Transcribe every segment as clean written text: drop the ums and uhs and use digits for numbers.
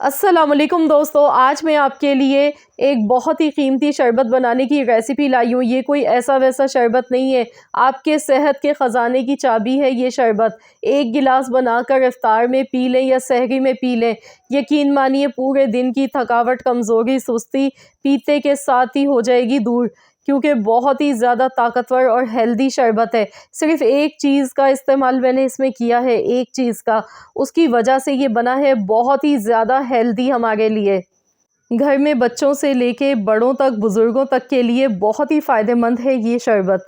अस्सलाम वालेकुम दोस्तों, आज मैं आपके लिए एक बहुत ही कीमती शरबत बनाने की रेसिपी लाई हूँ। ये कोई ऐसा वैसा शरबत नहीं है, आपके सेहत के ख़ज़ाने की चाबी है ये शरबत। एक गिलास बनाकर इफ्तार में पी लें या सहरी में पी लें, यकीन मानिए पूरे दिन की थकावट, कमज़ोरी, सुस्ती पीते के साथ ही हो जाएगी दूर, क्योंकि बहुत ही ज़्यादा ताकतवर और हेल्दी शरबत है। सिर्फ़ एक चीज़ का इस्तेमाल मैंने इसमें किया है, एक चीज़ का, उसकी वजह से ये बना है बहुत ही ज़्यादा हेल्दी हमारे लिए। घर में बच्चों से लेके बड़ों तक, बुज़ुर्गों तक के लिए बहुत ही फ़ायदेमंद है ये शरबत।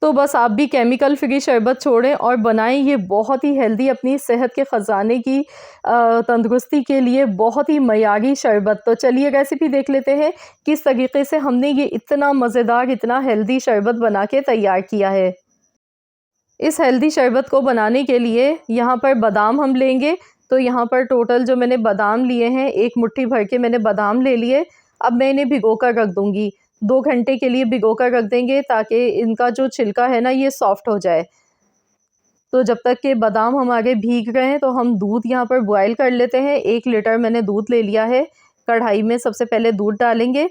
तो बस आप भी केमिकल फ्री शरबत छोड़ें और बनाएं ये बहुत ही हेल्दी, अपनी सेहत के ख़ज़ाने की तंदुरुस्ती के लिए बहुत ही मयारी शरबत। तो चलिए रेसिपी देख लेते हैं किस तरीके से हमने ये इतना मज़ेदार, इतना हेल्दी शरबत बना के तैयार किया है। इस हेल्दी शरबत को बनाने के लिए यहाँ पर बादाम हम लेंगे। तो यहाँ पर टोटल जो मैंने बादाम लिए हैं, एक मुट्ठी भर के मैंने बादाम ले लिए। अब मैं इन्हें भिगो कर रख दूँगी। 2 घंटे के लिए भिगो कर रख देंगे ताकि इनका जो छिलका है ना, ये सॉफ्ट हो जाए। तो जब तक के बादाम हमारे भीग गए हैं तो हम दूध यहाँ पर बॉयल कर लेते हैं। 1 लीटर मैंने दूध ले लिया है। कढ़ाई में सबसे पहले दूध डालेंगे।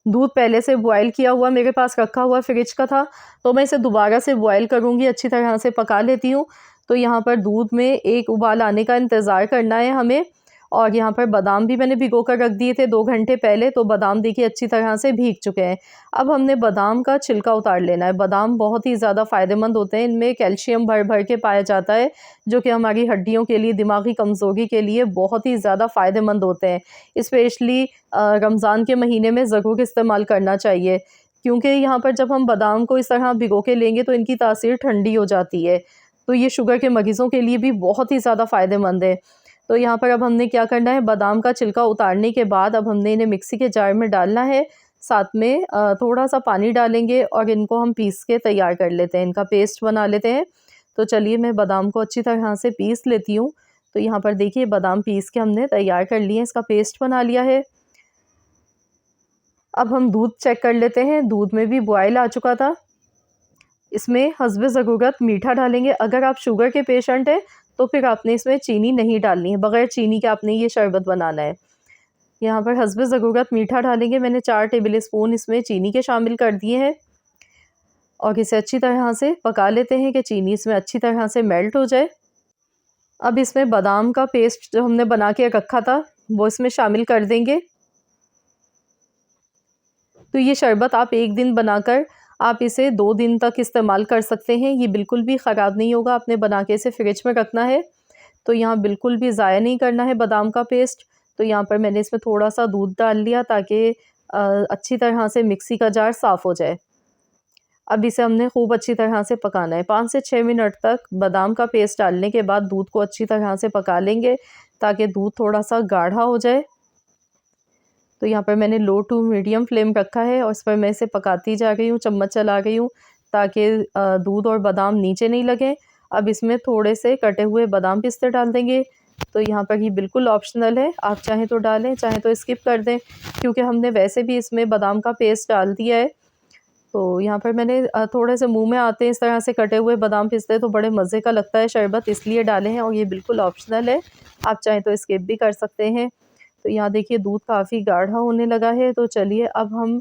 दूध पहले से बॉयल किया हुआ मेरे पास रखा हुआ फ्रिज का था, तो मैं इसे दोबारा से बॉयल करूँगी, अच्छी तरह से पका लेती हूँ। तो यहाँ पर दूध में एक उबाल आने का इंतज़ार करना है हमें। और यहाँ पर बादाम भी मैंने भिगो कर रख दिए थे 2 घंटे पहले, तो बादाम देखिए अच्छी तरह से भीग चुके हैं। अब हमने बादाम का छिलका उतार लेना है। बादाम बहुत ही ज़्यादा फ़ायदेमंद होते हैं, इनमें कैल्शियम भर-भर के पाया जाता है, जो कि हमारी हड्डियों के लिए, दिमागी कमज़ोरी के लिए बहुत ही ज़्यादा फ़ायदेमंद होते हैं। स्पेशली रमज़ान के महीने में ज़रूर इस्तेमाल करना चाहिए, क्योंकि यहाँ पर जब हम बादाम को इस तरह भिगो के लेंगे तो इनकी तासीर ठंडी हो जाती है। तो ये शुगर के मरीज़ों के लिए भी बहुत ही ज़्यादा फ़ायदेमंद है। तो यहाँ पर अब हमने क्या करना है, बादाम का छिलका उतारने के बाद अब हमने इन्हें मिक्सी के जार में डालना है। साथ में थोड़ा-सा पानी डालेंगे और इनको हम पीस के तैयार कर लेते हैं, इनका पेस्ट बना लेते हैं। तो चलिए मैं बादाम को अच्छी तरह से पीस लेती हूँ। तो यहाँ पर देखिए बादाम पीस के हमने तैयार कर लिए हैं, इसका पेस्ट बना लिया है। अब हम दूध चेक कर लेते हैं, दूध में भी बॉयल आ चुका था। इसमें हस्बे ज़रूरत मीठा डालेंगे। अगर आप शुगर के पेशेंट हैं तो फिर आपने इसमें चीनी नहीं डालनी है, बग़ैर चीनी के आपने ये शरबत बनाना है। यहाँ पर हस्बे ज़रूरत मीठा डालेंगे। मैंने 4 टेबल स्पून इसमें चीनी के शामिल कर दिए हैं और इसे अच्छी तरह से पका लेते हैं कि चीनी इसमें अच्छी तरह से मेल्ट हो जाए। अब इसमें बादाम का पेस्ट जो हमने बना के रखा था, वो इसमें शामिल कर देंगे। तो ये शरबत आप 1 दिन बनाकर आप इसे 2 दिन तक इस्तेमाल कर सकते हैं। ये बिल्कुल भी ख़राब नहीं होगा, आपने बना के इसे फ्रिज में रखना है। तो यहाँ बिल्कुल भी ज़ाया नहीं करना है बादाम का पेस्ट। तो यहाँ पर मैंने इसमें थोड़ा-सा दूध डाल लिया ताकि अच्छी तरह से मिक्सी का जार साफ़ हो जाए। अब इसे हमने खूब अच्छी तरह से पकाना है। 5 से 6 मिनट तक बादाम का पेस्ट डालने के बाद दूध को अच्छी तरह से पका लेंगे ताकि दूध थोड़ा-सा गाढ़ा हो जाए। तो यहाँ पर मैंने लो टू मीडियम फ्लेम रखा है और इस पर मैं इसे पकाती जा रही हूँ, चम्मच चला रही हूँ ताकि दूध और बादाम नीचे नहीं लगें। अब इसमें थोड़े से कटे हुए बादाम पिस्ते डाल देंगे। तो यहाँ पर ये बिल्कुल ऑप्शनल है, आप चाहें तो डालें, चाहें तो स्किप कर दें, क्योंकि हमने वैसे भी इसमें बादाम का पेस्ट डाल दिया है। तो यहाँ पर मैंने थोड़े से मुँह में आते हैं इस तरह से कटे हुए बादाम पिस्ते, तो बड़े मज़े का लगता है शरबत, इसलिए डाले हैं और ये बिल्कुल ऑप्शनल है, आप चाहें तो स्किप भी कर सकते हैं। तो यहाँ देखिए दूध काफ़ी गाढ़ा होने लगा है, तो चलिए अब हम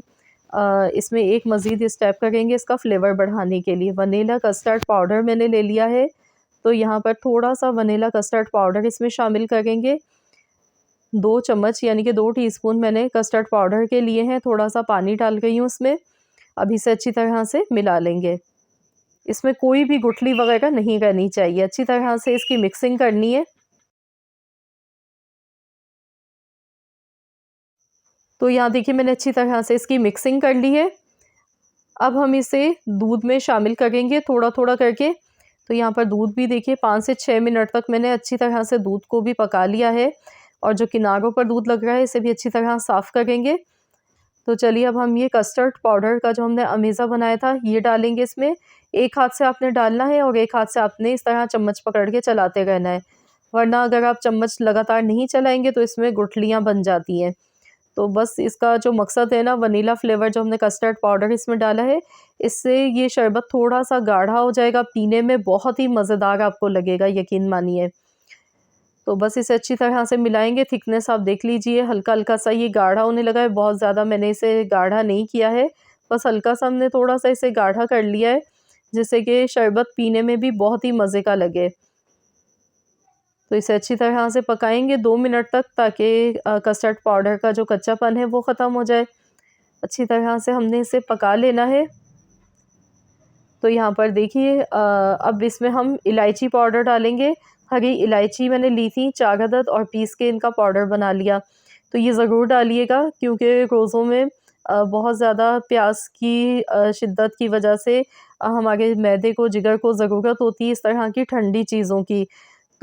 इसमें एक मज़ीद स्टेप करेंगे इसका फ्लेवर बढ़ाने के लिए। वनीला कस्टर्ड पाउडर मैंने ले लिया है, तो यहाँ पर थोड़ा-सा वनीला कस्टर्ड पाउडर इसमें शामिल करेंगे। 2 चम्मच यानी कि 2 टीस्पून मैंने कस्टर्ड पाउडर के लिए हैं, थोड़ा-सा पानी डाल रही हूँ उसमें। अब इसे अच्छी तरह से मिला लेंगे। इसमें कोई भी गुठली वगैरह नहीं करनी चाहिए, अच्छी तरह से इसकी मिक्सिंग करनी है। तो यहाँ देखिए मैंने अच्छी तरह से इसकी मिक्सिंग कर ली है। अब हम इसे दूध में शामिल करेंगे थोड़ा-थोड़ा करके। तो यहाँ पर दूध भी देखिए 5 से 6 मिनट तक मैंने अच्छी तरह से दूध को भी पका लिया है और जो किनारों पर दूध लग रहा है इसे भी अच्छी तरह साफ़ करेंगे। तो चलिए अब हम ये कस्टर्ड पाउडर का जो हमने अमेज़ा बनाया था ये डालेंगे इसमें। एक हाथ से आपने डालना है और एक हाथ से आपने इस तरह चम्मच पकड़ के चलाते रहना है, वरना अगर आप चम्मच लगातार नहीं चलाएँगे तो इसमें गुठलियाँ बन जाती हैं। तो बस इसका जो मकसद है ना, वनीला फ्लेवर जो हमने कस्टर्ड पाउडर इसमें डाला है, इससे ये शरबत थोड़ा-सा गाढ़ा हो जाएगा, पीने में बहुत ही मज़ेदार आपको लगेगा, यकीन मानिए। तो बस इसे अच्छी तरह से मिलाएंगे। थिकनेस आप देख लीजिए, हल्का हल्का सा ये गाढ़ा होने लगा है। बहुत ज़्यादा मैंने इसे गाढ़ा नहीं किया है, बस हल्का सा हमने थोड़ा सा इसे गाढ़ा कर लिया है, जिससे कि शरबत पीने में भी बहुत ही मज़े का लगे। तो इसे अच्छी तरह से पकाएंगे 2 मिनट तक, ताकि कस्टर्ड पाउडर का जो कच्चापन है वो ख़त्म हो जाए। अच्छी तरह से हमने इसे पका लेना है। तो यहाँ पर देखिए अब इसमें हम इलायची पाउडर डालेंगे। हरी इलायची मैंने ली थी 4 अदद और पीस के इनका पाउडर बना लिया। तो ये ज़रूर डालिएगा, क्योंकि रोज़ों में बहुत ज़्यादा प्यास की शिद्दत की वजह से हमारे मैदे को, जिगर को ज़रूरत होती है इस तरह की ठंडी चीज़ों की।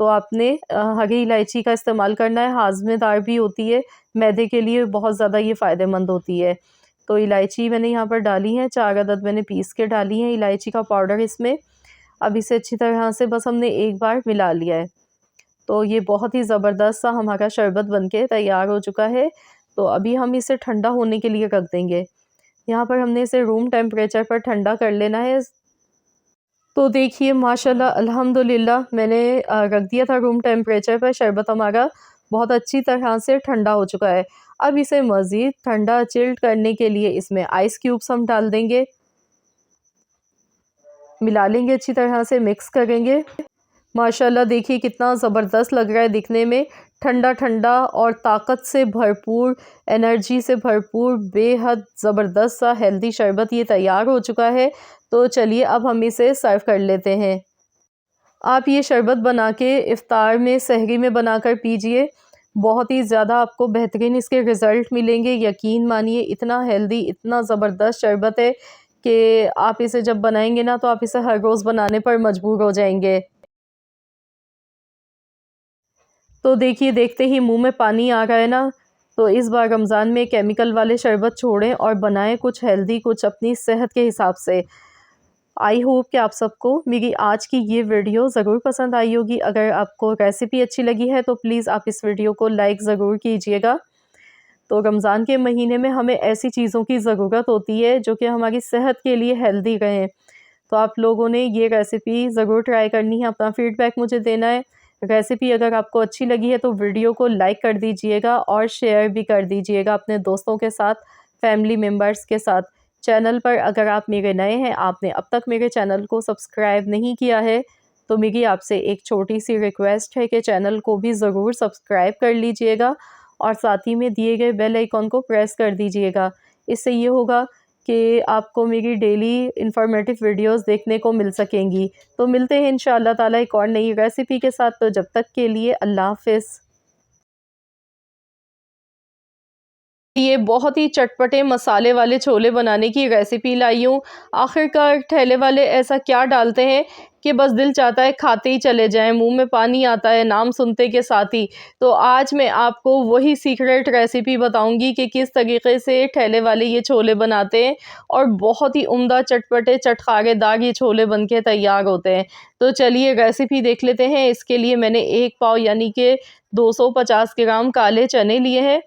तो आपने हरी इलायची का इस्तेमाल करना है, हाज़मेदार भी होती है, मैदे के लिए बहुत ज़्यादा ये फ़ायदेमंद होती है। तो इलायची मैंने यहाँ पर डाली है, 4 अदद मैंने पीस के डाली है इलायची का पाउडर इसमें। अब इसे अच्छी तरह से बस हमने एक बार मिला लिया है। तो ये बहुत ही ज़बरदस्त सा हमारा शरबत बनके तैयार हो चुका है। तो अभी हम इसे ठंडा होने के लिए रख देंगे। यहाँ पर हमने इसे रूम टेम्परेचर पर ठंडा कर लेना है। तो देखिए माशाल्लाह अल्हम्दुलिल्लाह मैंने रख दिया था रूम टेम्परेचर पर। शरबत हमारा बहुत अच्छी तरह से ठंडा हो चुका है। अब इसे मज़ीद ठंडा चिल्ड करने के लिए इसमें आइस क्यूब्स हम डाल देंगे, मिला लेंगे, अच्छी तरह से मिक्स करेंगे। माशाल्लाह देखिए कितना ज़बरदस्त लग रहा है दिखने में, ठंडा ठंडा और ताकत से भरपूर, एनर्जी से भरपूर, बेहद ज़बरदस्त सा हेल्दी शरबत ये तैयार हो चुका है। तो चलिए अब हम इसे सर्व कर लेते हैं। आप ये शरबत बना के इफ़्तार में, सहरी में बनाकर पीजिए। बहुत ही ज़्यादा आपको बेहतरीन इसके रिज़ल्ट मिलेंगे। यकीन मानिए इतना हेल्दी, इतना ज़बरदस्त शरबत है कि आप इसे जब बनाएँगे ना, तो आप इसे हर रोज़ बनाने पर मजबूर हो जाएँगे। तो देखिए देखते ही मुँह में पानी आ रहा है ना। तो इस बार रमज़ान में केमिकल वाले शरबत छोड़ें और बनाएँ कुछ हेल्दी, कुछ अपनी सेहत के हिसाब से। आई होप कि आप सबको मेरी आज की ये वीडियो ज़रूर पसंद आई होगी। अगर आपको रेसिपी अच्छी लगी है तो प्लीज़ आप इस वीडियो को लाइक ज़रूर कीजिएगा। तो रमज़ान के महीने में हमें ऐसी चीज़ों की ज़रूरत होती है जो कि हमारी सेहत के लिए हेल्दी रहें। तो आप लोगों ने ये रेसिपी ज़रूर ट्राई करनी है, अपना फ़ीडबैक मुझे देना है। रेसिपी अगर आपको अच्छी लगी है तो वीडियो को लाइक कर दीजिएगा और शेयर भी कर दीजिएगा अपने दोस्तों के साथ, फैमिली मेम्बर्स के साथ। चैनल पर अगर आप मेरे नए हैं, आपने अब तक मेरे चैनल को सब्सक्राइब नहीं किया है, तो मेरी आपसे एक छोटी-सी रिक्वेस्ट है कि चैनल को भी ज़रूर सब्सक्राइब कर लीजिएगा और साथ ही में दिए गए बेल आइकॉन को प्रेस कर दीजिएगा। इससे ये होगा कि आपको मेरी डेली इन्फॉर्मेटिव वीडियोस देखने को मिल सकेंगी। तो मिलते हैं इंशाअल्लाह ताला एक और नई रेसिपी के साथ। तो जब तक के लिए अल्लाह हाफ़िज़। ये बहुत ही चटपटे मसाले वाले छोले बनाने की रेसिपी लाई हूँ। आखिरकार ठेले वाले ऐसा क्या डालते हैं कि बस दिल चाहता है खाते ही चले जाएँ, मुँह में पानी आता है नाम सुनते के साथ ही। तो आज मैं आपको वही सीक्रेट रेसिपी बताऊँगी कि किस तरीके से ठेले वाले ये छोले बनाते हैं और बहुत ही उम्दा चटपटे चटखारेदार ये छोले बन के तैयार होते हैं। तो चलिए रेसिपी देख लेते हैं। इसके लिए मैंने 1 पाव यानी कि 250 ग्राम काले चने लिए हैं।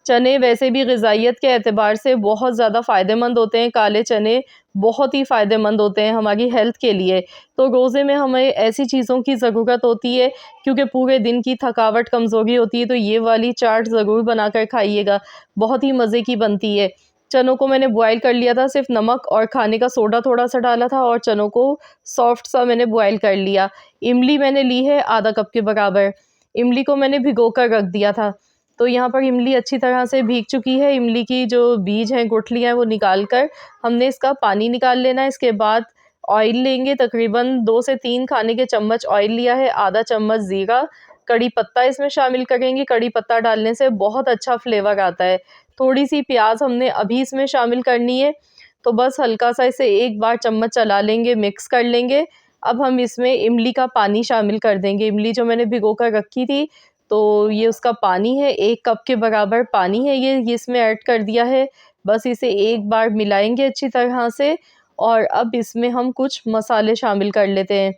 चने वैसे भी ग़िज़ाइयत के एतबार से बहुत ज़्यादा फ़ायदेमंद होते हैं। काले चने बहुत ही फ़ायदेमंद होते हैं हमारी हेल्थ के लिए। तो रोज़े में हमें ऐसी चीज़ों की ज़रूरत होती है, क्योंकि पूरे दिन की थकावट, कमज़ोरी होती है। तो ये वाली चाट ज़रूर बनाकर खाइएगा, बहुत ही मज़े की बनती है। चनों को मैंने बॉयल कर लिया था, सिर्फ़ नमक और खाने का सोडा थोड़ा-सा डाला था और चनों को सॉफ्ट सा मैंने बॉयल कर लिया। इमली मैंने ली है आधा कप के बराबर। इमली को मैंने भिगोकर रख दिया था। तो यहाँ पर इमली अच्छी तरह से भीग चुकी है। इमली की जो बीज हैं, गुठलियाँ हैं, वो निकाल कर हमने इसका पानी निकाल लेना है। इसके बाद ऑयल लेंगे, तकरीबन 2 से 3 खाने के चम्मच ऑयल लिया है, आधा चम्मच ज़ीरा, कड़ी पत्ता इसमें शामिल करेंगे। कड़ी पत्ता डालने से बहुत अच्छा फ्लेवर आता है। थोड़ी-सी प्याज़ हमने अभी इसमें शामिल करनी है। तो बस हल्का-सा इसे एक बार चम्मच चला लेंगे, मिक्स कर लेंगे। अब हम इसमें इमली का पानी शामिल कर देंगे। इमली जो मैंने भिगो कर रखी थी, तो ये उसका पानी है, 1 कप के बराबर पानी है ये इसमें ऐड कर दिया है। बस इसे एक बार मिलाएँगे अच्छी तरह से और अब इसमें हम कुछ मसाले शामिल कर लेते हैं।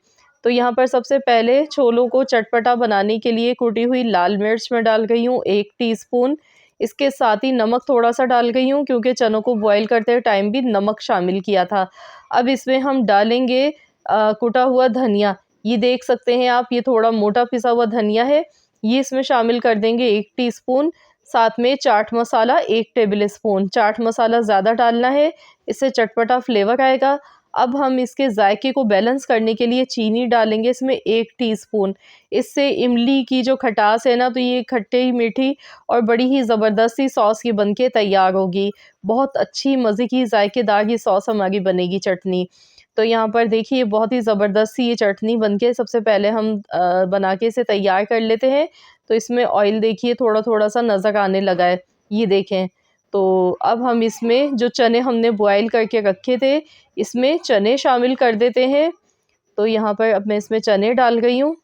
तो यहाँ पर सबसे पहले छोलों को चटपटा बनाने के लिए कुटी हुई लाल मिर्च मैं डाल रही हूँ 1 टीस्पून। इसके साथ ही नमक थोड़ा-सा डाल रही हूँ, क्योंकि चनों को बॉयल करते टाइम भी नमक शामिल किया था। अब इसमें हम डालेंगे कुटा हुआ धनिया। ये देख सकते हैं आप, ये थोड़ा मोटा पिसा हुआ धनिया है। ये इसमें शामिल कर देंगे 1 टीस्पून। साथ में चाट मसाला 1 टेबल स्पून। चाट मसाला ज़्यादा डालना है, इससे चटपटा फ्लेवर आएगा। अब हम इसके जायके को बैलेंस करने के लिए चीनी डालेंगे इसमें 1 टीस्पून। इससे इमली की जो खटास है ना, तो ये खट्टी मीठी और बड़ी ही ज़बरदस्त सी सॉस ये बन के तैयार होगी। बहुत अच्छी मज़े की ज़ायकेदार ये सॉस हमारी बनेगी चटनी। तो यहाँ पर देखिए बहुत ही ज़बरदस्त सी ये चटनी बन के सबसे पहले हम बना के इसे तैयार कर लेते हैं। तो इसमें ऑयल देखिए थोड़ा-थोड़ा सा नज़र आने लगा है, ये देखें। तो अब हम इसमें जो चने हमने बॉयल करके रखे थे, इसमें चने शामिल कर देते हैं। तो यहाँ पर अब मैं इसमें चने डाल रही हूँ।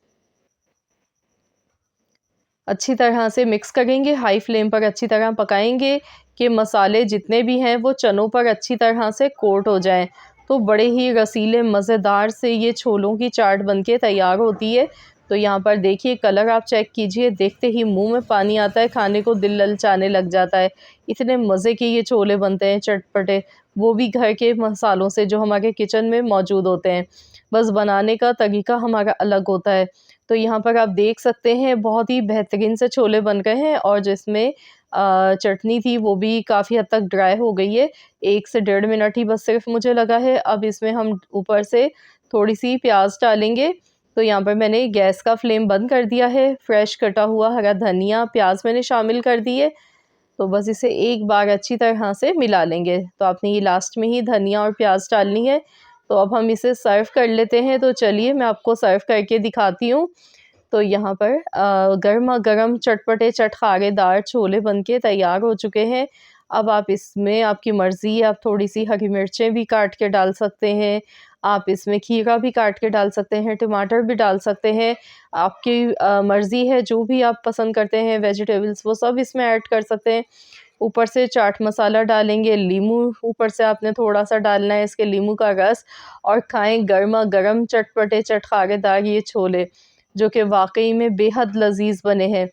अच्छी तरह से मिक्स करेंगे, हाई फ्लेम पर अच्छी तरह पकाएंगे कि मसाले जितने भी हैं वो चनों पर अच्छी तरह से कोट हो जाएं। तो बड़े ही रसीले मज़ेदार से ये छोलों की चाट बनके तैयार होती है। तो यहाँ पर देखिए कलर आप चेक कीजिए, देखते ही मुंह में पानी आता है, खाने को दिल ललचाने लग जाता है। इतने मज़े के ये छोले बनते हैं चटपटे, वो भी घर के मसालों से जो हमारे किचन में मौजूद होते हैं। बस बनाने का तरीका हमारा अलग होता है। तो यहाँ पर आप देख सकते हैं बहुत ही बेहतरीन से छोले बन गए हैं और जिसमें चटनी थी वो भी काफ़ी हद तक ड्राई हो गई है। 1 से डेढ़ मिनट ही बस सिर्फ मुझे लगा है। अब इसमें हम ऊपर से थोड़ी-सी प्याज़ डालेंगे। तो यहाँ पर मैंने गैस का फ्लेम बंद कर दिया है। फ्रेश कटा हुआ हरा धनिया, प्याज़ मैंने शामिल कर दी है। तो बस इसे एक बार अच्छी तरह से मिला लेंगे। तो आपने ये लास्ट में ही धनिया और प्याज़ डालनी है। तो अब हम इसे सर्व कर लेते हैं। तो चलिए मैं आपको सर्व करके दिखाती हूँ। तो यहाँ पर गरमा-गरम चटपटे चटखारेदार छोले बनके तैयार हो चुके हैं। अब आप इसमें आपकी मर्ज़ी है, आप थोड़ी-सी हरी मिर्चें भी काट के डाल सकते हैं। आप इसमें खीरा भी काट के डाल सकते हैं, टमाटर भी डाल सकते हैं। आपकी मर्ज़ी है, जो भी आप पसंद करते हैं वेजिटेबल्स वो सब इसमें ऐड कर सकते हैं। ऊपर से चाट मसाला डालेंगे, नींबू ऊपर से आपने थोड़ा-सा डालना है, इसके नींबू का रस, और खाएँ गरमा-गरम चटपटे चटखारेदार ये छोले, जो कि वाक़ई में बेहद लज़ीज़ बने हैं।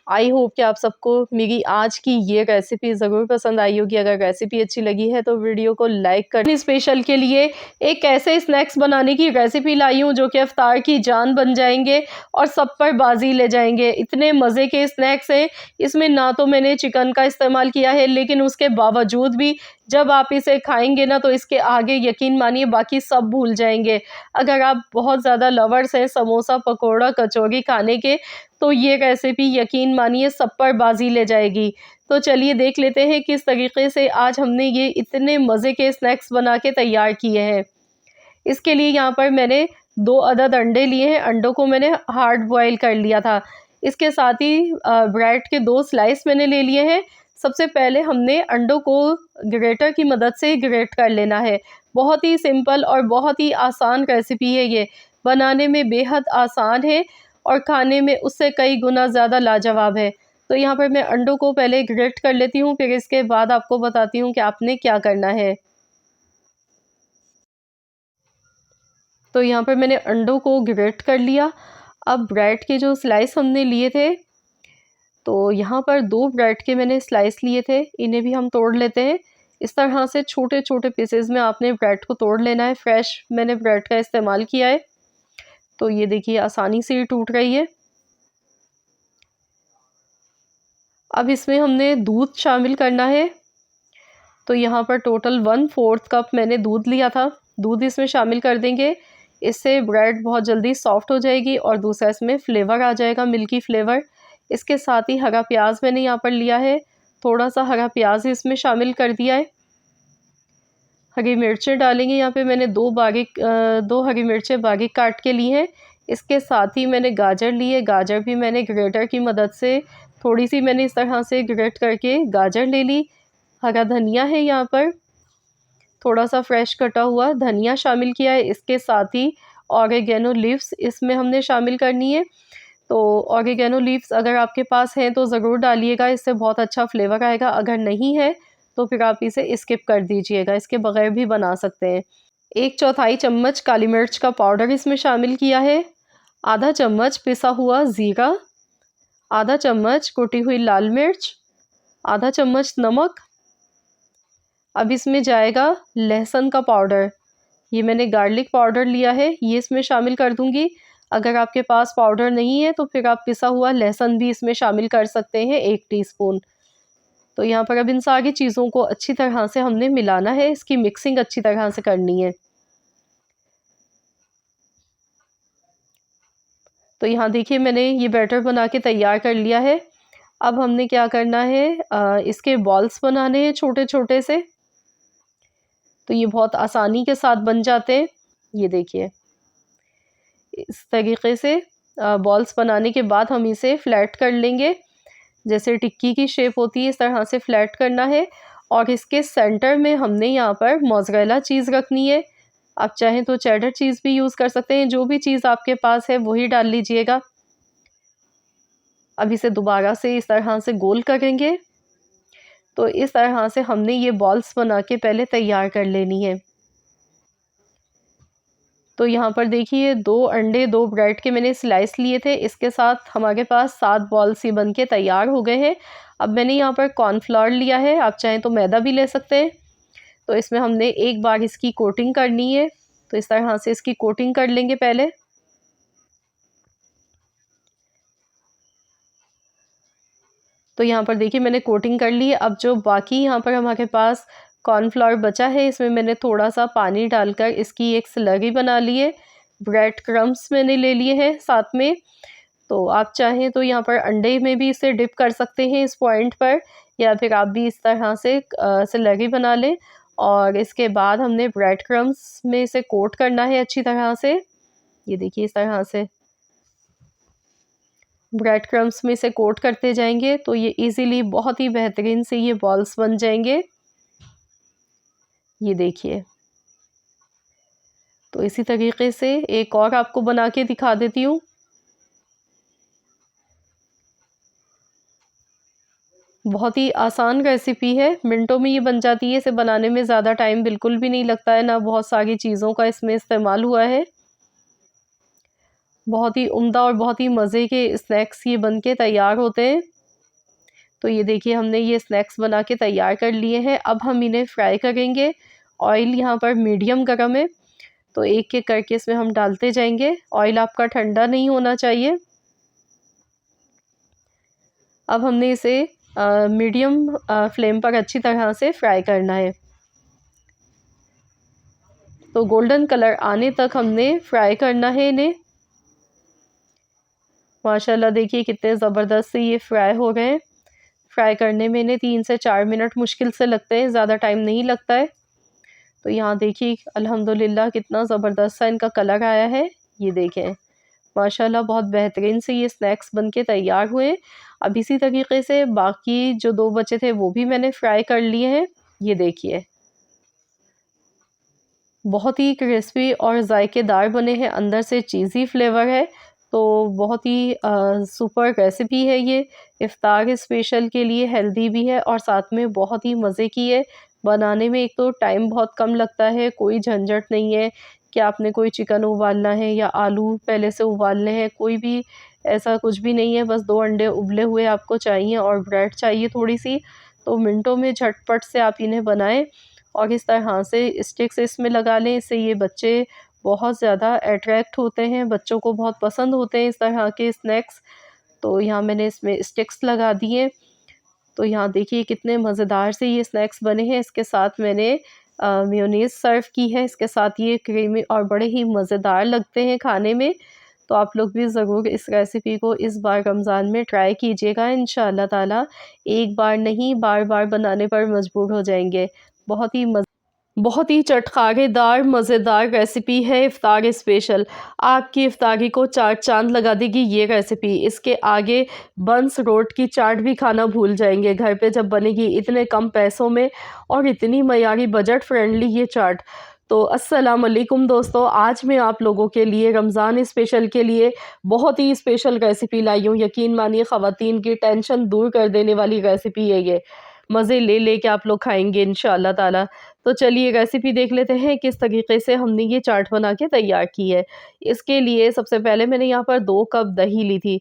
आई होप कि आप सबको मेरी आज की ये रेसिपी ज़रूर पसंद आई होगी। अगर रेसिपी अच्छी लगी है तो वीडियो को लाइक कर स्पेशल के लिए एक ऐसे स्नैक्स बनाने की रेसिपी लाई हूँ जो कि इफ्तार की जान बन जाएंगे और सब पर बाजी ले जाएंगे। इतने मज़े के स्नैक्स हैं, इसमें ना तो मैंने चिकन का इस्तेमाल किया है, लेकिन उसके बावजूद भी जब आप इसे खाएंगे ना तो इसके आगे यकीन मानिए बाकी सब भूल जाएंगे। अगर आप बहुत ज़्यादा लवर्स हैं समोसा, पकौड़ा, कचौरी खाने के, तो ये रेसिपी यकीन मानिए सब पर बाजी ले जाएगी। तो चलिए देख लेते हैं किस तरीके से आज हमने ये इतने मज़े के स्नैक्स बना के तैयार किए हैं। इसके लिए यहाँ पर मैंने 2 अदद अंडे लिए हैं। अंडों को मैंने हार्ड बॉयल कर लिया था। इसके साथ ही ब्रेड के 2 स्लाइस मैंने ले लिए हैं। सबसे पहले हमने अंडों को ग्रेटर की मदद से ग्रेट कर लेना है। बहुत ही सिंपल और बहुत ही आसान रेसिपी है ये। बनाने में बेहद आसान है और खाने में उससे कई गुना ज़्यादा लाजवाब है। तो यहाँ पर मैं अंडों को पहले ग्रेट कर लेती हूँ, फिर इसके बाद आपको बताती हूँ कि आपने क्या करना है। तो यहाँ पर मैंने अंडों को ग्रेट कर लिया। अब ब्रेड के जो स्लाइस हमने लिए थे, तो यहाँ पर 2 ब्रेड के मैंने स्लाइस लिए थे, इन्हें भी हम तोड़ लेते हैं। इस तरह से छोटे-छोटे पीसेज़ में आपने ब्रेड को तोड़ लेना है। फ्रेश मैंने ब्रेड का इस्तेमाल किया है, तो ये देखिए आसानी से ये टूट रही है। अब इसमें हमने दूध शामिल करना है। तो यहाँ पर टोटल 1/4 कप मैंने दूध लिया था। दूध इसमें शामिल कर देंगे। इससे ब्रेड बहुत जल्दी सॉफ्ट हो जाएगी और दूसरा इसमें फ्लेवर आ जाएगा, मिल्की फ्लेवर। इसके साथ ही हरा प्याज मैंने यहाँ पर लिया है। थोड़ा-सा हरा प्याज इसमें शामिल कर दिया है। हरी मिर्चें डालेंगे, यहाँ पे मैंने 2 हरी मिर्चें बारीक काट के ली हैं। इसके साथ ही मैंने गाजर ली है। गाजर भी मैंने ग्रेटर की मदद से थोड़ी-सी मैंने इस तरह से ग्रेट करके गाजर ले ली। हरा धनिया है यहाँ पर, थोड़ा-सा फ्रेश कटा हुआ धनिया शामिल किया है। इसके साथ ही ऑरिगेनो लीव्स इसमें हमने शामिल करनी है। तो ऑरिगेनो लीव्स अगर आपके पास हैं तो ज़रूर डालिएगा, इससे बहुत अच्छा फ्लेवर आएगा। अगर नहीं है तो फिर आप इसे स्किप कर दीजिएगा, इसके बगैर भी बना सकते हैं। 1/4 चम्मच काली मिर्च का पाउडर इसमें शामिल किया है। आधा चम्मच पिसा हुआ ज़ीरा, आधा चम्मच कुटी हुई लाल मिर्च, आधा चम्मच नमक। अब इसमें जाएगा लहसुन का पाउडर। ये मैंने गार्लिक पाउडर लिया है, ये इसमें शामिल कर दूँगी। अगर आपके पास पाउडर नहीं है तो फिर आप पिसा हुआ लहसुन भी इसमें शामिल कर सकते हैं 1 टीस्पून। तो यहाँ पर अब इन सारी चीज़ों को अच्छी तरह से हमने मिलाना है, इसकी मिक्सिंग अच्छी तरह से करनी है। तो यहाँ देखिए मैंने ये बैटर बना के तैयार कर लिया है। अब हमने क्या करना है, इसके बॉल्स बनाने हैं छोटे-छोटे से। तो ये बहुत आसानी के साथ बन जाते हैं। ये देखिए, इस तरीके से बॉल्स बनाने के बाद हम इसे फ्लैट कर लेंगे। जैसे टिक्की की शेप होती है इस तरह से फ्लैट करना है और इसके सेंटर में हमने यहाँ पर मोज़रेला चीज़ रखनी है। आप चाहें तो चेडर चीज़ भी यूज़ कर सकते हैं, जो भी चीज़ आपके पास है वही डाल लीजिएगा। अब इसे दोबारा से इस तरह से गोल करेंगे। तो इस तरह से हमने ये बॉल्स बना के पहले तैयार कर लेनी है। तो यहाँ पर देखिए 2 अंडे 2 ब्रेड के मैंने स्लाइस लिए थे, इसके साथ हमारे पास 7 बॉल्स ही बन के तैयार हो गए हैं। अब मैंने यहाँ पर कॉर्नफ्लोर लिया है, आप चाहें तो मैदा भी ले सकते हैं। तो इसमें हमने एक बार इसकी कोटिंग करनी है, तो इस तरह से इसकी कोटिंग कर लेंगे पहले। तो यहाँ पर देखिए मैंने कोटिंग कर ली है। अब जो बाकी यहाँ पर हमारे पास कॉर्नफ्लोर बचा है, इसमें मैंने थोड़ा-सा पानी डालकर इसकी एक स्लरी बना ली है। ब्रेड क्रम्ब्स मैंने ले लिए हैं साथ में। तो आप चाहें तो यहाँ पर अंडे में भी इसे डिप कर सकते हैं इस पॉइंट पर, या फिर आप भी इस तरह से स्लरी बना लें और इसके बाद हमने ब्रेड क्रम्ब्स में इसे कोट करना है अच्छी तरह से। ये देखिए इस तरह से ब्रेड क्रम्ब्स में इसे कोट करते जाएंगे तो ये इजीली बहुत ही बेहतरीन से ये बॉल्स बन जाएंगे। ये देखिए, तो इसी तरीके से एक और आपको बना के दिखा देती हूँ। बहुत ही आसान रेसिपी है, मिनटों में ये बन जाती है। इसे बनाने में ज़्यादा टाइम बिल्कुल भी नहीं लगता है, ना बहुत सारी चीज़ों का इसमें इस्तेमाल हुआ है। बहुत ही उम्दा और बहुत ही मज़े के स्नैक्स ये बन के तैयार होते हैं। तो ये देखिए हमने ये स्नैक्स बना के तैयार कर लिए हैं। अब हम इन्हें फ्राई करेंगे। ऑयल यहाँ पर मीडियम गरम है, तो एक-एक करके इसमें हम डालते जाएँगे। ऑयल आपका ठंडा नहीं होना चाहिए। अब हमने इसे मीडियम फ्लेम पर अच्छी तरह से फ्राई करना है। तो गोल्डन कलर आने तक हमने फ्राई करना है इन्हें। माशाल्लाह देखिए कितने ज़बरदस्त से ये फ्राई हो गए हैं। फ्राई करने में इन्हें 3 से 4 मिनट मुश्किल से लगते हैं, ज़्यादा टाइम नहीं लगता है। तो यहाँ देखिए अल्हम्दुलिल्लाह कितना ज़बरदस्त सा इनका कलर आया है। ये देखें माशाल्लाह बहुत बेहतरीन से ये स्नैक्स बन के तैयार हुए। अब इसी तरीके से बाकी जो 2 बचे थे वो भी मैंने फ्राई कर लिए हैं। ये देखिए बहुत ही क्रिस्पी और जायकेदार बने हैं, अंदर से चीज़ी फ्लेवर है। तो बहुत ही सुपर रेसिपी है ये, इफ्तार स्पेशल के लिए हेल्दी भी है और साथ में बहुत ही मज़े की है। बनाने में एक तो टाइम बहुत कम लगता है, कोई झंझट नहीं है कि आपने कोई चिकन उबालना है या आलू पहले से उबालने हैं, कोई भी ऐसा कुछ भी नहीं है। बस 2 अंडे उबले हुए आपको चाहिए और ब्रेड चाहिए थोड़ी-सी, तो मिनटों में झटपट से आप इन्हें बनाएँ और इस तरह से स्टिक्स इसमें लगा लें। इससे ये बच्चे बहुत ज़्यादा अट्रैक्ट होते हैं, बच्चों को बहुत पसंद होते हैं इस तरह के स्नैक्स। तो यहाँ मैंने इसमें स्टिक्स लगा दिए। तो यहाँ देखिए कितने मज़ेदार से ये स्नैक्स बने हैं। इसके साथ मैंने मेयोनीज़ सर्व की है, इसके साथ ये क्रीमी और बड़े ही मज़ेदार लगते हैं खाने में। तो आप लोग भी ज़रूर इस रेसिपी को इस बार रमज़ान में ट्राई कीजिएगा। इंशाअल्लाह ताला एक बार नहीं बार-बार बनाने पर मजबूर हो जाएँगे। बहुत ही बहुत ही चटखारेदार मज़ेदार रेसिपी है इफ़्तार स्पेशल। आपकी इफ़्तारी को चार चाँद लगा देगी ये रेसिपी। इसके आगे बंस रोट की चाट भी खाना भूल जाएंगे घर पे जब बनेगी इतने कम पैसों में और इतनी मयारी बजट फ्रेंडली ये चाट। तो अस्सलाम वालेकुम दोस्तों, आज मैं आप लोगों के लिए रमज़ान स्पेशल के लिए बहुत ही स्पेशल रेसिपी लाई हूँ। यकीन मानिए ख़वातीन की टेंशन दूर कर देने वाली रेसिपी है ये। मज़े ले के आप लोग खाएंगे इंशाअल्लाह ताला। तो चलिए रेसिपी देख लेते हैं किस तरीके से हमने ये चाट बना के तैयार की है। इसके लिए सबसे पहले मैंने यहाँ पर 2 कप दही ली थी।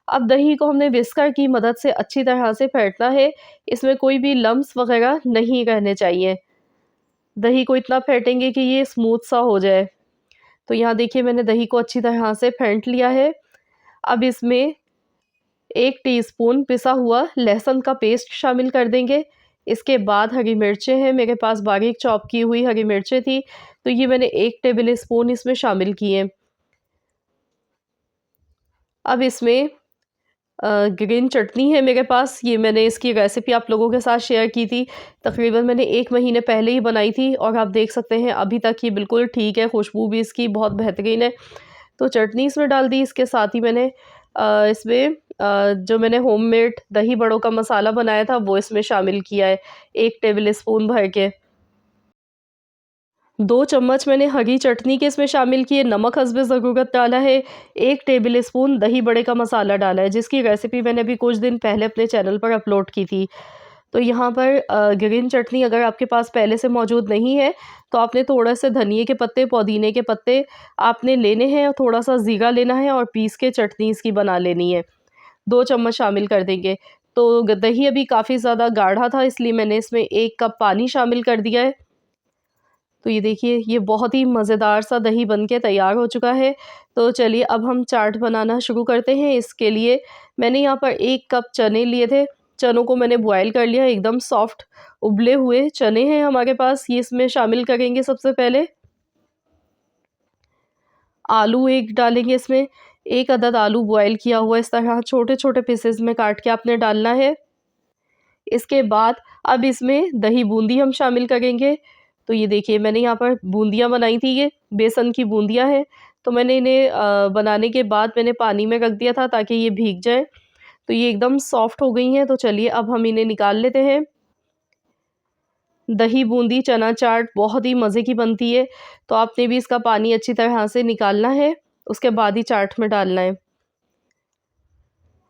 अब दही को हमने विस्कर की मदद से अच्छी तरह से फेंटना है। इसमें कोई भी लम्स वगैरह नहीं रहने चाहिए। दही को इतना फेंटेंगे कि ये स्मूथ सा हो जाए। तो यहाँ देखिए मैंने दही को अच्छी तरह से फेंट लिया है। अब इसमें 1 टीस्पून पिसा हुआ लहसुन का पेस्ट शामिल कर देंगे। इसके बाद हरी मिर्चें हैं, मेरे पास बारीक चॉप की हुई हरी मिर्चें थी, तो ये मैंने 1 टेबल स्पून इसमें शामिल किए। अब इसमें ग्रीन चटनी है मेरे पास, ये मैंने इसकी रेसिपी आप लोगों के साथ शेयर की थी। तकरीबन मैंने 1 महीने पहले ही बनाई थी और आप देख सकते हैं अभी तक ये बिल्कुल ठीक है, खुशबू भी इसकी बहुत बेहतरीन है। तो चटनी इसमें डाल दी। इसके साथ ही मैंने इसमें जो मैंने होममेड दही बड़ों का मसाला बनाया था वो इसमें शामिल किया है, 1 टेबल स्पून भर के। 2 चम्मच मैंने हरी चटनी के इसमें शामिल किए, नमक हस्बे ज़रूरत डाला है, 1 टेबल स्पून दही बड़े का मसाला डाला है, जिसकी रेसिपी मैंने अभी कुछ दिन पहले अपने चैनल पर अपलोड की थी। तो यहाँ पर ग्रीन चटनी अगर आपके पास पहले से मौजूद नहीं है, तो आपने थोड़ा से धनिए के पत्ते, पुदीने के पत्ते आपने लेने हैं और थोड़ा-सा ज़ीरा लेना है और पीस के चटनी इसकी बना लेनी है। 2 चम्मच शामिल कर देंगे। तो दही अभी काफ़ी ज़्यादा गाढ़ा था, इसलिए मैंने इसमें 1 कप पानी शामिल कर दिया है। तो ये देखिए ये बहुत ही मज़ेदार सा दही बन के तैयार हो चुका है। तो चलिए अब हम चाट बनाना शुरू करते हैं। इसके लिए मैंने यहाँ पर 1 कप चने लिए थे। चनों को मैंने बॉयल कर लिया, एकदम सॉफ्ट उबले हुए चने हैं हमारे पास, ये इसमें शामिल करेंगे सबसे पहले। आलू 1 डालेंगे इसमें, 1 अदद आलू बॉयल किया हुआ इस तरह छोटे-छोटे पीसेज़ में काट के आपने डालना है। इसके बाद अब इसमें दही बूंदी हम शामिल करेंगे। तो ये देखिए मैंने यहाँ पर बूंदियाँ बनाई थी, ये बेसन की बूंदियाँ हैं। तो मैंने इन्हें बनाने के बाद मैंने पानी में रख दिया था ताकि ये भीग जाएँ। तो ये एकदम सॉफ्ट हो गई हैं, तो चलिए अब हम इन्हें निकाल लेते हैं। दही बूंदी चना चाट बहुत ही मज़े की बनती है, तो आपने भी इसका पानी अच्छी तरह से निकालना है, उसके बाद ही चाट में डालना है।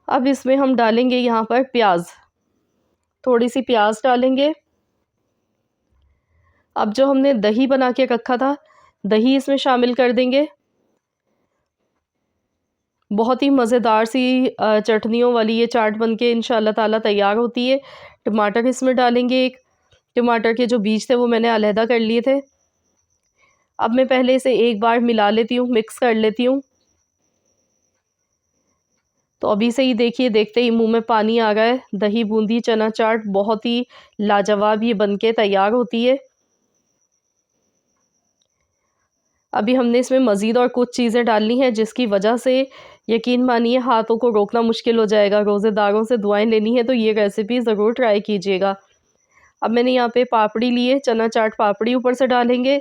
अब इसमें हम डालेंगे यहाँ पर प्याज़, थोड़ी-सी प्याज़ डालेंगे। अब जो हमने दही बना के रखा था, दही इसमें शामिल कर देंगे। बहुत ही मज़ेदार सी चटनियों वाली ये चाट बनके इंशाअल्लाह ताला तैयार होती है। टमाटर इसमें डालेंगे 1, टमाटर के जो बीज थे वो मैंने अलहदा कर लिए थे। अब मैं पहले इसे एक बार मिला लेती हूँ, मिक्स कर लेती हूँ। तो अभी से ही देखिए, देखते ही मुँह में पानी आ रहा है। दही बूंदी चना चाट बहुत ही लाजवाब ये बनके तैयार होती है। अभी हमने इसमें मज़ीद और कुछ चीज़ें डालनी हैं, जिसकी वजह से यकीन मानिए हाथों को रोकना मुश्किल हो जाएगा। रोज़ेदारों से दुआएं लेनी है तो ये रेसिपी ज़रूर ट्राई कीजिएगा। अब मैंने यहाँ पे पापड़ी ली है, चना चाट पापड़ी ऊपर से डालेंगे।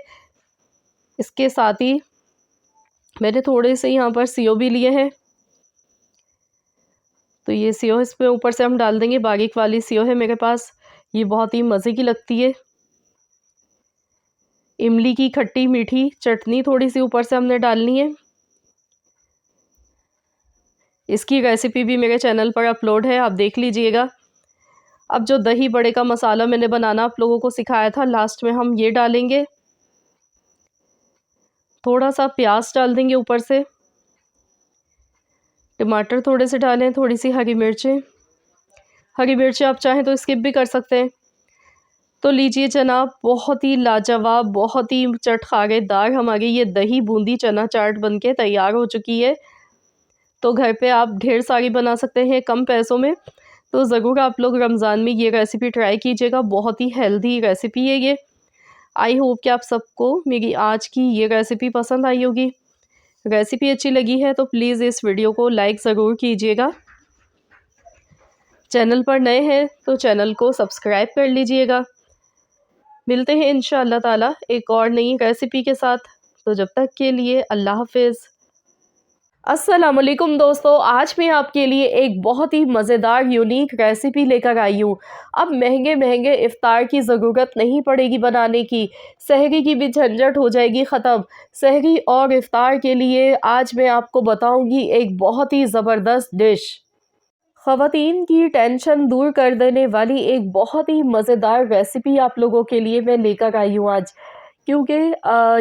इसके साथ ही मैंने थोड़े से यहाँ पर सेव भी लिए हैं, तो ये सेव इस पे ऊपर से हम डाल देंगे। बारीक वाली सेव है मेरे पास, ये बहुत ही मज़े की लगती है। इमली की खट्टी मीठी चटनी थोड़ी सी ऊपर से हमने डालनी है। इसकी रेसिपी भी मेरे चैनल पर अपलोड है, आप देख लीजिएगा। अब जो दही बड़े का मसाला मैंने बनाना आप लोगों को सिखाया था, लास्ट में हम ये डालेंगे। थोड़ा सा प्याज डाल देंगे ऊपर से, टमाटर थोड़े से डालें, थोड़ी सी हरी मिर्चें। हरी मिर्चें आप चाहें तो स्किप भी कर सकते हैं। तो लीजिए जनाब, बहुत ही लाजवाब, बहुत ही चटखारेदार हमारी ये दही बूंदी चना चाट बनके तैयार हो चुकी है। तो घर पे आप ढेर सारी बना सकते हैं कम पैसों में। तो ज़रूर आप लोग रमज़ान में ये रेसिपी ट्राई कीजिएगा, बहुत ही हेल्दी रेसिपी है ये। आई होप कि आप सबको मेरी आज की ये रेसिपी पसंद आई होगी। रेसिपी अच्छी लगी है तो प्लीज़ इस वीडियो को लाइक ज़रूर कीजिएगा। चैनल पर नए हैं तो चैनल को सब्सक्राइब कर लीजिएगा। मिलते हैं इंशाअल्लाह ताला एक और नई रेसिपी के साथ। तो जब तक के लिए अल्लाह हाफ़िज़। अस्सलाम वालेकुम दोस्तों, आज मैं आपके लिए एक बहुत ही मज़ेदार यूनिक रेसिपी लेकर आई हूँ। अब महंगे महंगे इफ़्तार की ज़रूरत नहीं पड़ेगी बनाने की, सहरी की भी झंझट हो जाएगी ख़त्म। सहरी और इफ़्तार के लिए आज मैं आपको बताऊँगी एक बहुत ही ज़बरदस्त डिश। ख़वातीन की टेंशन दूर कर देने वाली एक बहुत ही मज़ेदार रेसिपी आप लोगों के लिए मैं लेकर आई हूँ आज। क्योंकि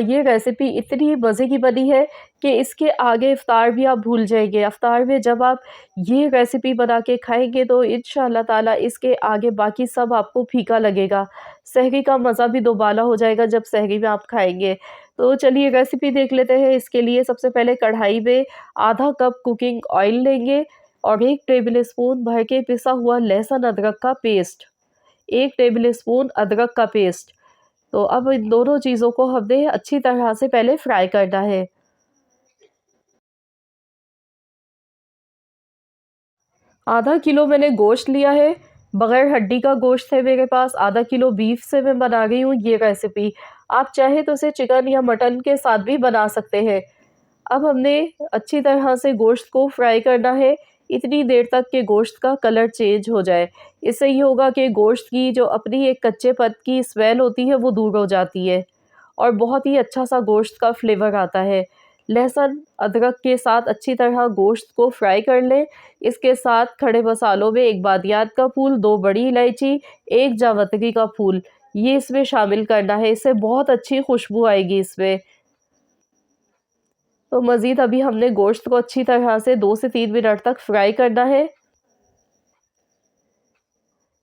ये रेसिपी इतनी मज़े की बनी है कि इसके आगे इफ़्तार भी आप भूल जाएँगे। इफ़्तार में जब आप ये रेसिपी बना के खाएँगे तो इंशाअल्लाह ताला इसके आगे बाकी सब आपको फीका लगेगा। सहरी का मज़ा भी दोबाला हो जाएगा जब सहरी में आप खाएँगे। तो चलिए रेसिपी देख लेते हैं। इसके लिए सबसे पहले कढ़ाई में आधा कप कुकिंग ऑयल लेंगे और 1 टेबल स्पून भर के पिसा हुआ लहसुन अदरक का पेस्ट, 1 टेबल स्पून अदरक का पेस्ट। तो अब इन दोनों चीज़ों को हमने अच्छी तरह से पहले फ्राई करना है। आधा किलो मैंने गोश्त लिया है, बगैर हड्डी का गोश्त है मेरे पास। आधा किलो बीफ से मैं बना रही हूँ ये रेसिपी। आप चाहे तो इसे चिकन या मटन के साथ भी बना सकते हैं। अब हमने अच्छी तरह से गोश्त को फ्राई करना है, इतनी देर तक कि गोश्त का कलर चेंज हो जाए। इससे ये होगा कि गोश्त की जो अपनी एक कच्चेपन की स्मेल होती है वो दूर हो जाती है और बहुत ही अच्छा-सा गोश्त का फ्लेवर आता है। लहसुन, अदरक के साथ अच्छी तरह गोश्त को फ्राई कर लें। इसके साथ खड़े मसालों में 1 बादियात का फूल, 2 बड़ी इलायची, 1 जावित्री का फूल, ये इसमें शामिल करना है। इससे बहुत अच्छी खुशबू आएगी इसमें। तो मज़ीद अभी हमने गोश्त को अच्छी तरह से 2 से 3 मिनट तक फ्राई करना है।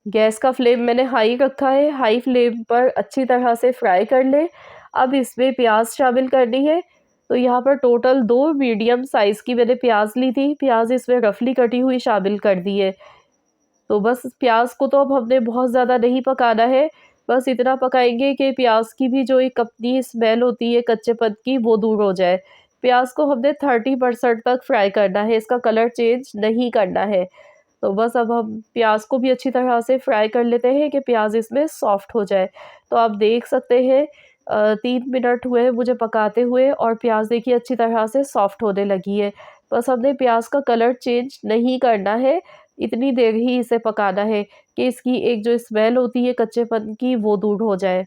गैस का फ्लेम मैंने हाई रखा है, हाई फ्लेम पर अच्छी तरह से फ्राई कर लें। अब इसमें प्याज़ शामिल करनी है। तो यहाँ पर टोटल 2 मीडियम साइज़ की मैंने प्याज़ ली थी। प्याज़ इसमें रफली कटी हुई शामिल कर दी है। तो बस प्याज़ को तो अब हमने बहुत ज़्यादा नहीं पकाना है, बस इतना पकाएँगे कि प्याज़ की भी जो एक अपनी स्मेल होती है कच्चेपन की वो दूर हो जाए। प्याज़ को हमने 30% तक फ्राई करना है, इसका कलर चेंज नहीं करना है। तो बस अब हम प्याज़ को भी अच्छी तरह से फ्राई कर लेते हैं कि प्याज़ इसमें सॉफ्ट हो जाए। तो आप देख सकते हैं 3 मिनट हुए मुझे पकाते हुए और प्याज़ देखिए अच्छी तरह से सॉफ्ट होने लगी है। बस हमने प्याज़ का कलर चेंज नहीं करना है, इतनी देर ही इसे पकाना है कि इसकी एक जो स्मेल होती है कच्चेपन की वो दूर हो जाए।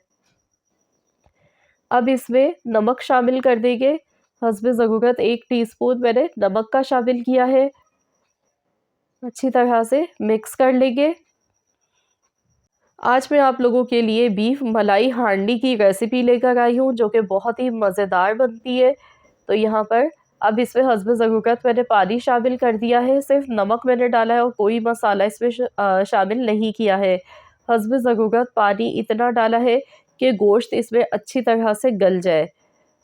अब इसमें नमक शामिल कर देंगे, हस्बे ज़रूरत 1 टीस्पून मैंने नमक का शामिल किया है। अच्छी तरह से मिक्स कर लेंगे। आज मैं आप लोगों के लिए बीफ मलाई हांडी की रेसिपी लेकर आई हूँ जो कि बहुत ही मज़ेदार बनती है। तो यहाँ पर अब इसमें हस्बे ज़रूरत मैंने पानी शामिल कर दिया है, सिर्फ़ नमक मैंने डाला है और कोई मसाला इसमें शामिल नहीं किया है। हस्बे ज़रूरत पानी इतना डाला है कि गोश्त इसमें अच्छी तरह से गल जाए।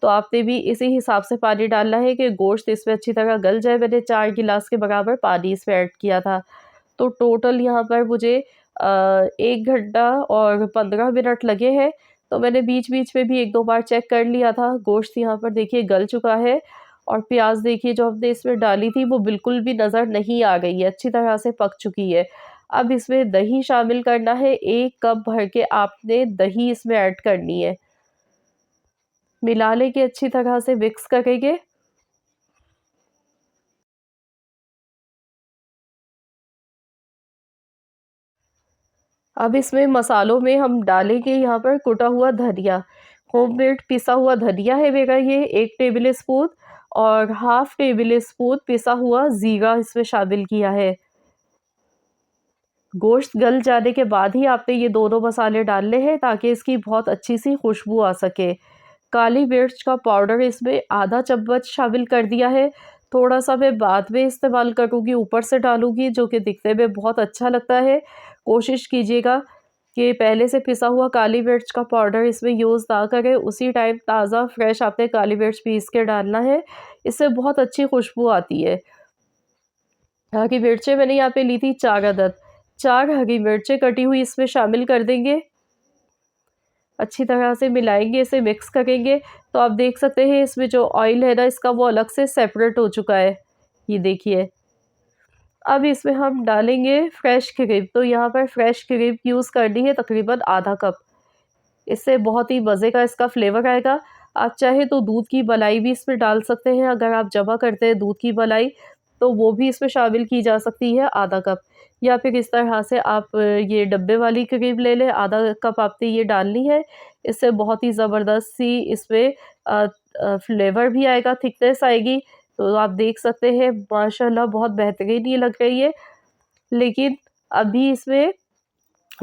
तो आपने भी इसी हिसाब से पानी डालना है कि गोश्त इसमें अच्छी तरह गल जाए। मैंने 4 गिलास के बराबर पानी इसमें ऐड किया था। तो टोटल यहाँ पर मुझे 1 घंटा और 15 मिनट लगे हैं। तो मैंने बीच-बीच में भी 1-2 बार चेक कर लिया था। गोश्त यहाँ पर देखिए गल चुका है और प्याज़ देखिए जो हमने इसमें डाली थी वो बिल्कुल भी नज़र नहीं आ रही है, अच्छी तरह से पक चुकी है। अब इसमें दही शामिल करना है, 1 कप भर के आपने दही इसमें ऐड करनी है। मिला लेके अच्छी तरह से मिक्स करेंगे। अब इसमें मसालों में हम डालेंगे यहाँ पर कुटा हुआ धनिया, होममेड पिसा हुआ धनिया है मेरा ये 1 टेबल स्पून और हाफ़ टेबल स्पून पिसा हुआ ज़ीरा इसमें शामिल किया है। गोश्त गल जाने के बाद ही आपने ये दोनों मसाले डालने हैं ताकि इसकी बहुत अच्छी-सी खुशबू आ सके। काली मिर्च का पाउडर इसमें आधा चम्मच शामिल कर दिया है। थोड़ा-सा मैं बाद में इस्तेमाल करूँगी, ऊपर से डालूँगी जो कि दिखने में बहुत अच्छा लगता है। कोशिश कीजिएगा कि पहले से पिसा हुआ काली मिर्च का पाउडर इसमें यूज़ ना करें, उसी टाइम ताज़ा फ्रेश आपने काली मिर्च पीस के डालना है। इससे बहुत अच्छी खुशबू आती है। हरी मिर्चें मैंने यहाँ पे ली थी 4 अदद। 4 हरी मिर्चें कटी हुई इसमें शामिल कर देंगे। अच्छी तरह से मिलाएँगे, इसे मिक्स करेंगे। तो आप देख सकते हैं इसमें जो ऑयल है ना इसका वो अलग से सेपरेट हो चुका है। ये देखिए। अब इसमें हम डालेंगे फ्रेश क्रीम। तो यहाँ पर फ्रेश क्रीम यूज़ करनी है तकरीबन आधा कप। इससे बहुत ही मज़े का इसका फ्लेवर आएगा। आप चाहे तो दूध की मलाई भी इसमें डाल सकते हैं, अगर आप जमा करते हैं दूध की मलाई, तो वो भी इसमें शामिल की जा सकती है आधा कप। या फिर इस तरह से आप ये डब्बे वाली क्रीम ले लें, आधा कप आपने ये डालनी है। इससे बहुत ही ज़बरदस्त सी इसमें फ्लेवर भी आएगा, थिकनेस आएगी। तो आप देख सकते हैं माशाल्लाह बहुत बेहतरीन ये लग रही है। लेकिन अभी इसमें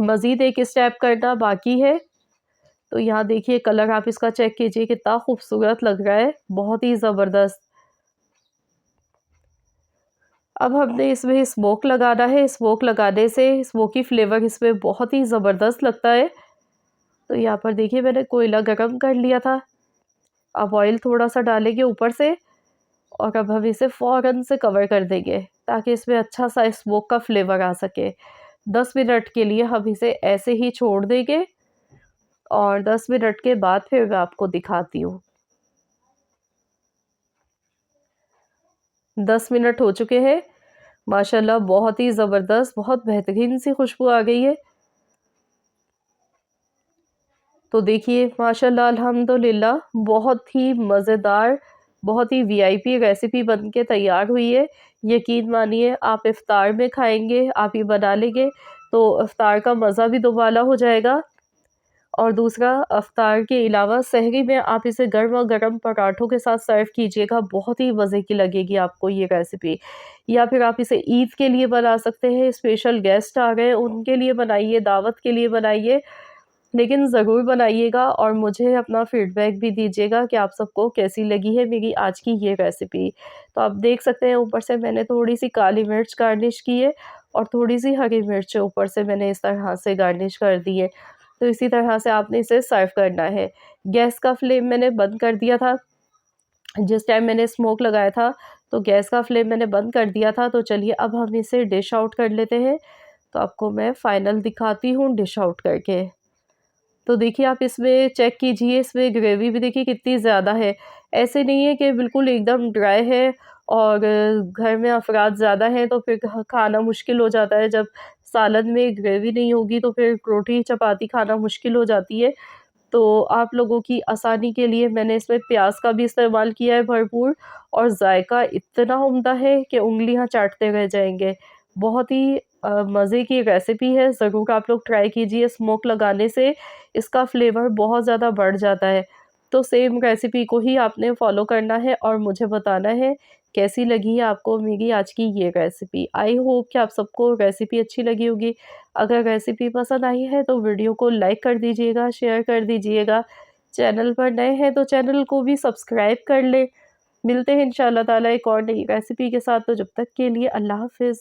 मज़ीद एक स्टेप करना बाकी है। तो यहाँ देखिए कलर आप इसका चेक कीजिए कितना खूबसूरत लग रहा है, बहुत ही ज़बरदस्त। अब हमने इसमें स्मोक लगाना है। स्मोक लगाने से स्मोकी फ्लेवर इसमें बहुत ही ज़बरदस्त लगता है। तो यहाँ पर देखिए मैंने कोयला गरम कर लिया था। अब ऑयल थोड़ा-सा डालेंगे ऊपर से और अब हम इसे फ़ौरन से कवर कर देंगे ताकि इसमें अच्छा-सा स्मोक का फ्लेवर आ सके। 10 मिनट के लिए हम इसे ऐसे ही छोड़ देंगे और 10 मिनट के बाद फिर मैं आपको दिखाती हूँ। 10 मिनट हो चुके हैं। माशाल्लाह बहुत ही ज़बरदस्त, बहुत बेहतरीन सी खुशबू आ गई है। तो देखिए माशाल्लाह अल्हम्दुलिल्लाह बहुत ही मज़ेदार, बहुत ही वीआईपी रेसिपी बन के तैयार हुई है। यकीन मानिए आप इफ़्तार में खाएँगे, आप ये बना लेंगे तो इफ़्तार का मज़ा भी दुबाला हो जाएगा। और दूसरा इफ़्तार के अलावा सहरी में आप इसे गरमा-गरम पराठों के साथ सर्व कीजिएगा, बहुत ही मज़े की लगेगी आपको ये रेसिपी। या फिर आप इसे ईद के लिए बना सकते हैं, स्पेशल गेस्ट आ गए उनके लिए बनाइए, दावत के लिए बनाइए। लेकिन ज़रूर बनाइएगा और मुझे अपना फीडबैक भी दीजिएगा कि आप सबको कैसी लगी है मेरी आज की ये रेसिपी। तो आप देख सकते हैं ऊपर से मैंने थोड़ी-सी काली मिर्च गार्निश की है और थोड़ी-सी हरी मिर्च ऊपर से मैंने इस तरह से गार्निश कर दी है। तो इसी तरह से आपने इसे सर्व करना है। गैस का फ्लेम मैंने बंद कर दिया था, जिस टाइम मैंने स्मोक लगाया था, तो गैस का फ्लेम मैंने बंद कर दिया था। तो चलिए अब हम इसे डिश आउट कर लेते हैं। तो आपको मैं फाइनल दिखाती हूँ डिश आउट करके। तो देखिए आप इसमें चेक कीजिए, इसमें ग्रेवी भी देखिए कितनी ज़्यादा है। ऐसे नहीं है कि बिल्कुल एकदम ड्राई है और घर में अफ़राद ज़्यादा हैं तो फिर खाना मुश्किल हो जाता है। जब सालन में ग्रेवी नहीं होगी तो फिर रोटी चपाती खाना मुश्किल हो जाती है। तो आप लोगों की आसानी के लिए मैंने इसमें प्याज़ का भी इस्तेमाल किया है भरपूर और जायका इतना उम्दा है कि उँगलियाँ चाटते रह जाएँगे। बहुत ही मज़े की रेसिपी है, ज़रूर आप लोग ट्राई कीजिए। स्मोक लगाने से इसका फ्लेवर बहुत ज़्यादा बढ़ जाता है। तो सेम रेसिपी को ही आपने फ़ॉलो करना है और मुझे बताना है कैसी लगी है आपको मेरी आज की ये रेसिपी। आई होप कि आप सबको रेसिपी अच्छी लगी होगी। अगर रेसिपी पसंद आई है तो वीडियो को लाइक कर दीजिएगा, शेयर कर दीजिएगा। चैनल पर नए हैं तो चैनल को भी सब्सक्राइब कर लें। मिलते हैं इंशाअल्लाह ताला एक और नई रेसिपी के साथ, तो जब तक के लिए अल्लाह हाफ़िज़।